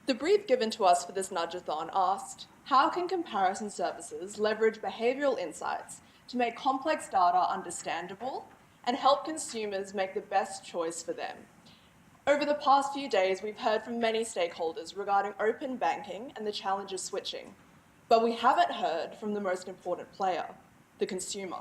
The brief given to us for this Nudgeathon asked, how can comparison services leverage behavioural insights to make complex data understandable and help consumers make the best choice for them? Over the past few days, we've heard from many stakeholders regarding open banking and the challenge of switching, but we haven't heard from the most important player, the consumer.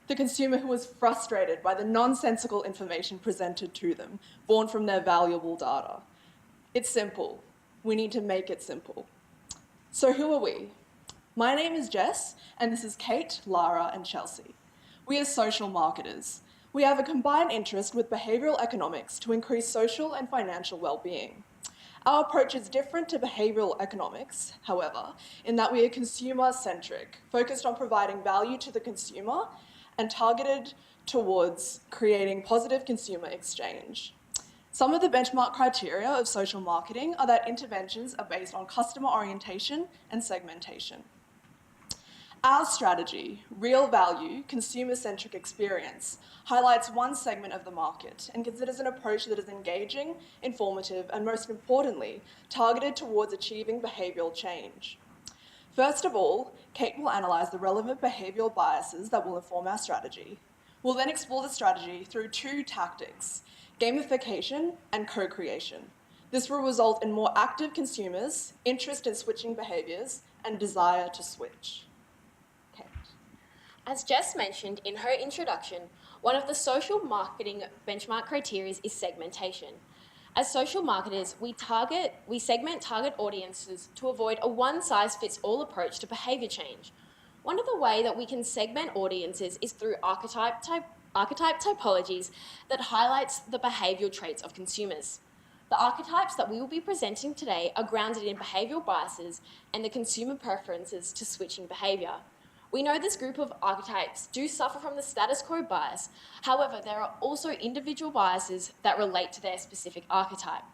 The consumer who was frustrated by the nonsensical information presented to them, born from their valuable data. It's simple. We need to make it simple. So who are we? My name is Jess, and this is Kate, Lara, and Chelsea. We are social marketers. We have a combined interest with behavioural economics to increase social and financial well-being. Our approach is different to behavioural economics, however, in that we are consumer-centric, focused on providing value to the consumer and targeted towards creating positive consumer exchange. Some of the benchmark criteria of social marketing are that interventions are based on customer orientation and segmentation. Our strategy, real value, consumer-centric experience, highlights one segment of the market and considers an approach that is engaging, informative, and most importantly, targeted towards achieving behavioural change. First of all, Kate will analyse the relevant behavioural biases that will inform our strategy. We'll then explore the strategy through two tactics, gamification and co-creation. This will result in more active consumers, interest in switching behaviours, and desire to switch. As Jess mentioned in her introduction, one of the social marketing benchmark criteria is segmentation. As social marketers, we segment target audiences to avoid a one-size-fits-all approach to behaviour change. One of the ways that we can segment audiences is through archetype typologies that highlights the behavioural traits of consumers. The archetypes that we will be presenting today are grounded in behavioural biases and the consumer preferences to switching behaviour. We know this group of archetypes do suffer from the status quo bias. However, there are also individual biases that relate to their specific archetype.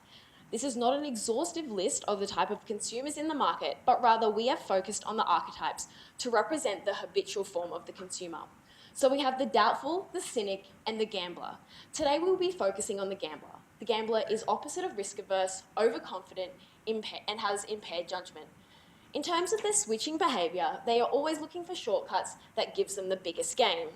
This is not an exhaustive list of the type of consumers in the market, but rather we have focused on the archetypes to represent the habitual form of the consumer. So we have the doubtful, the cynic, and the gambler. Today we will be focusing on the gambler. The gambler is opposite of risk-averse, overconfident, and has impaired judgment. In terms of their switching behaviour, they are always looking for shortcuts that gives them the biggest gain.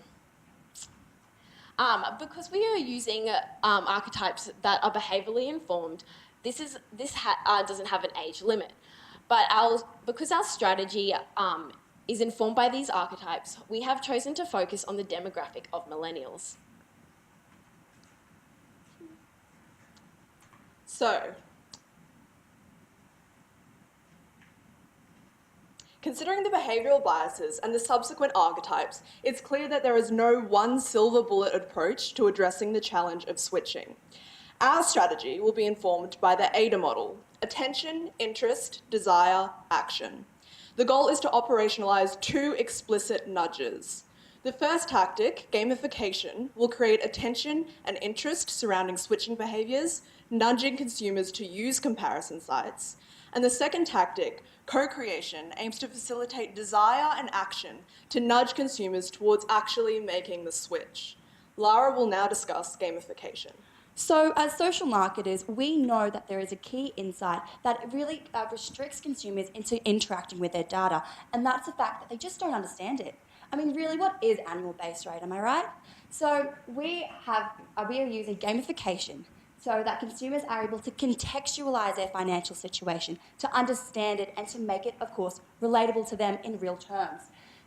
Because we are using archetypes that are behaviourally informed, this doesn't have an age limit. But because our strategy is informed by these archetypes, we have chosen to focus on the demographic of millennials. So, considering the behavioural biases and the subsequent archetypes, it's clear that there is no one silver bullet approach to addressing the challenge of switching. Our strategy will be informed by the ADA model: attention, interest, desire, action. The goal is to operationalise two explicit nudges. The first tactic, gamification, will create attention and interest surrounding switching behaviours, nudging consumers to use comparison sites. And the second tactic, co-creation, aims to facilitate desire and action to nudge consumers towards actually making the switch. Lara will now discuss gamification. So as social marketers, we know that there is a key insight that really restricts consumers into interacting with their data, and that's the fact that they just don't understand it. I mean, really, what is annual base rate, am I right? So we are using gamification so that consumers are able to contextualise their financial situation, to understand it, and to make it, of course, relatable to them in real terms.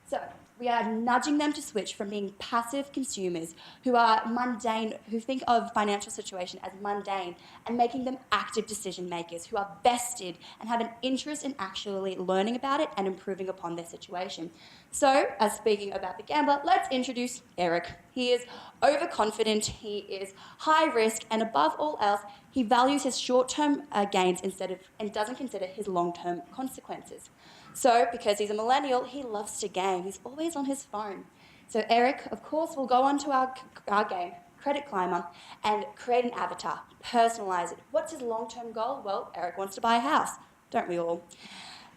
So we are nudging them to switch from being passive consumers who are mundane, who think of financial situation as mundane, and making them active decision makers who are vested and have an interest in actually learning about it and improving upon their situation. So, as speaking about the gambler, let's introduce Eric. He is overconfident, he is high risk, and above all else, he values his short-term gains and doesn't consider his long-term consequences. So, because he's a millennial, he loves to game. He's always on his phone. So Eric, of course, will go onto our game, Credit Climber, and create an avatar, personalise it. What's his long-term goal? Well, Eric wants to buy a house, don't we all?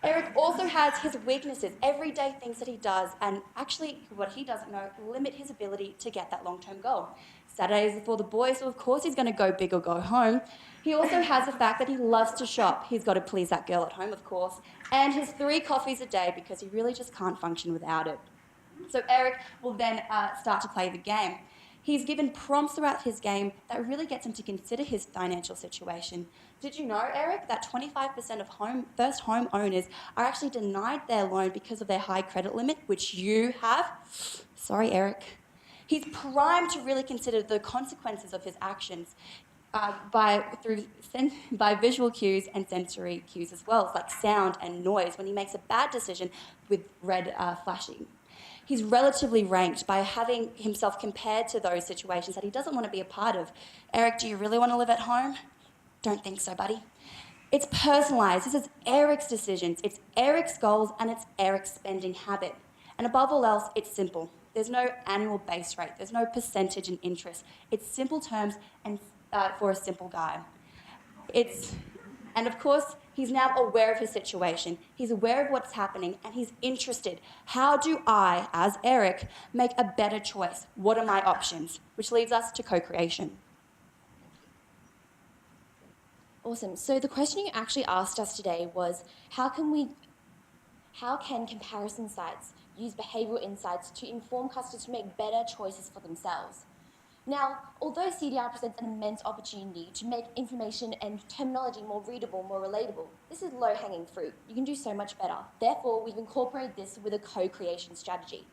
Eric also has his weaknesses, everyday things that he does, and actually, what he doesn't know, limit his ability to get that long-term goal. Saturdays are for the boys, so of course he's going to go big or go home. He also has the fact that he loves to shop. He's got to please that girl at home, of course, and his 3 coffees a day because he really just can't function without it. So Eric will then start to play the game. He's given prompts throughout his game that really gets him to consider his financial situation. Did you know, Eric, that 25% of first home owners are actually denied their loan because of their high credit limit, which you have? Sorry, Eric. He's primed to really consider the consequences of his actions by visual cues and sensory cues as well, like sound and noise, when he makes a bad decision with red flashing. He's relatively ranked by having himself compared to those situations that he doesn't want to be a part of. Eric, do you really want to live at home? Don't think so, buddy. It's personalised. This is Eric's decisions, it's Eric's goals, and it's Eric's spending habit. And above all else, it's simple. There's no annual base rate. There's no percentage and interest. It's simple terms and for a simple guy. And of course, he's now aware of his situation. He's aware of what's happening, and he's interested. How do I, as Eric, make a better choice? What are my options? Which leads us to co-creation. Awesome. So the question you actually asked us today was, how can comparison sites use behavioural insights to inform customers to make better choices for themselves? Now, although CDR presents an immense opportunity to make information and terminology more readable, more relatable, this is low-hanging fruit. You can do so much better. Therefore, we've incorporated this with a co-creation strategy.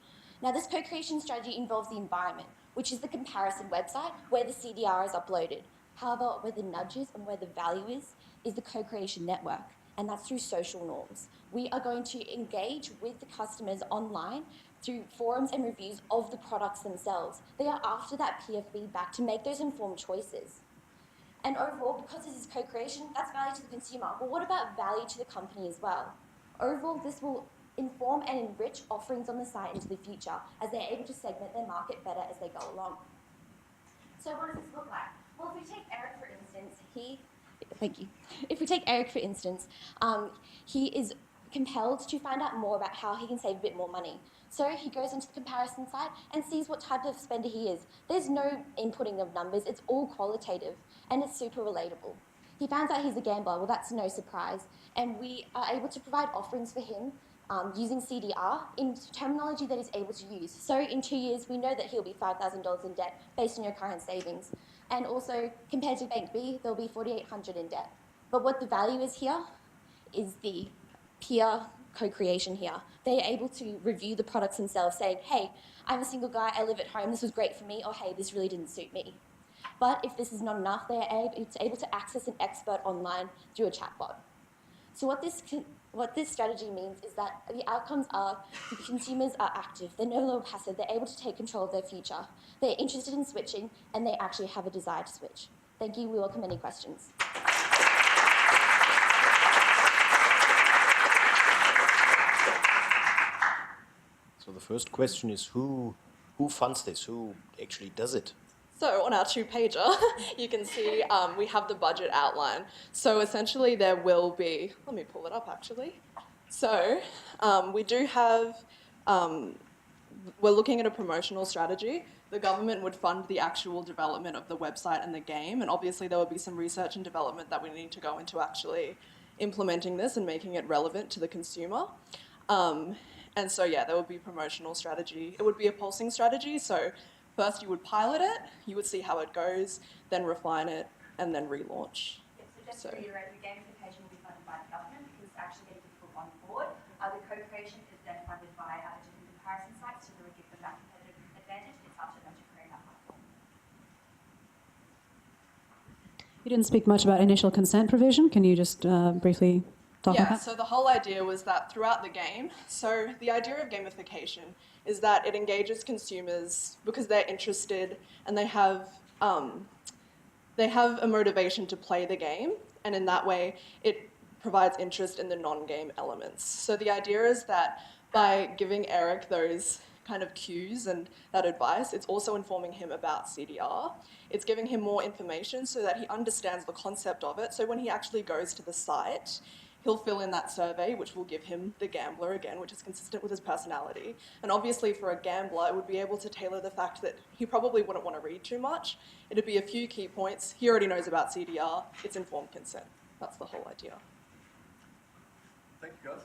Now, this co-creation strategy involves the environment, which is the comparison website where the CDR is uploaded. However, where the nudge is and where the value is the co-creation network, and that's through social norms. We are going to engage with the customers online through forums and reviews of the products themselves. They are after that peer feedback to make those informed choices. And overall, because this is co-creation, that's value to the consumer. But what about value to the company as well? Overall, this will inform and enrich offerings on the site into the future as they're able to segment their market better as they go along. So what does this look like? Well, if we take Eric, for instance, If we take Eric, for instance, he is compelled to find out more about how he can save a bit more money. So he goes into the comparison site and sees what type of spender he is. There's no inputting of numbers, it's all qualitative, and it's super relatable. He finds out he's a gambler, well, that's no surprise, and we are able to provide offerings for him using CDR in terminology that he's able to use. So in 2 years, we know that he'll be $5,000 in debt based on your current savings. And also, compared to Bank B, there'll be $4,800 in debt. But what the value is here is the peer co-creation here. They are able to review the products themselves, saying, hey, I'm a single guy, I live at home, this was great for me, or hey, this really didn't suit me. But if this is not enough, they are able to access an expert online through a chatbot. So what this strategy means is that the outcomes are the consumers are active, they're no longer passive, they're able to take control of their future. They're interested in switching, and they actually have a desire to switch. Thank you. We welcome any questions. So the first question is who funds this? Who actually does it? So on our 2-pager, you can see we have the budget outline. So essentially there will be, let me pull it up actually. So we do have, we're looking at a promotional strategy. The government would fund the actual development of the website and the game, and obviously there would be some research and development that we need to go into actually implementing this and making it relevant to the consumer. And so yeah, there would be promotional strategy. It would be a pulsing strategy, so first you would pilot it, you would see how it goes, then refine it, and then relaunch. Just to reiterate, the gamification will be funded by the government because it's actually getting people on board. The co-creation is then funded by different comparison sites to really give them that competitive advantage. It's up to them to create that platform. You didn't speak much about initial consent provision. Can you just briefly talk about that? Yeah, so the whole idea was that throughout the game, so the idea of gamification is that it engages consumers because they're interested and they have a motivation to play the game, and in that way it provides interest in the non-game elements. So the idea is that by giving Eric those kind of cues and that advice, it's also informing him about CDR. It's giving him more information so that he understands the concept of it, so when he actually goes to the site, He'll fill in that survey, which will give him the gambler again, which is consistent with his personality. And obviously for a gambler, it would be able to tailor the fact that he probably wouldn't want to read too much. It'd be a few key points. He already knows about CDR. It's informed consent. That's the whole idea. Thank you, guys.